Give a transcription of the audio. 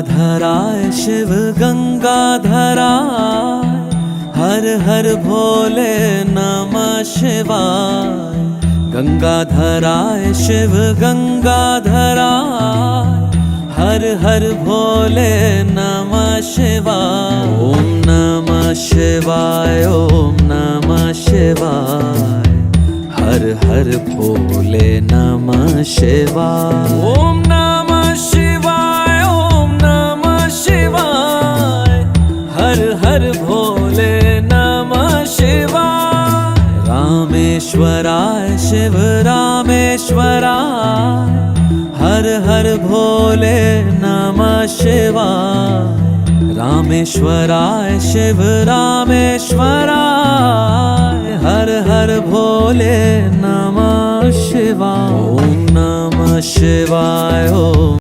गंगाधराय शिव गंगाधराय, हर हर भोले नमः शिवाय। गंगाधराय शिव गंगाधराय, हर हर भोले नमः शिवाय। ओम नमः शिवाय, ओम नमः शिवाय, हर हर भोले नमः शिवाय। ओम नमः शिवाय, ओम नमः शिवाय, हर हर भोले नमः शिवाय। रामेश्वराय शिव रामेश्वराय, हर हर भोले नमः शिवाय। रामेश्वराय शिव रामेश्वराय, हर हर भोले नमः शिवाय। ओम नमः शिवाय, ओम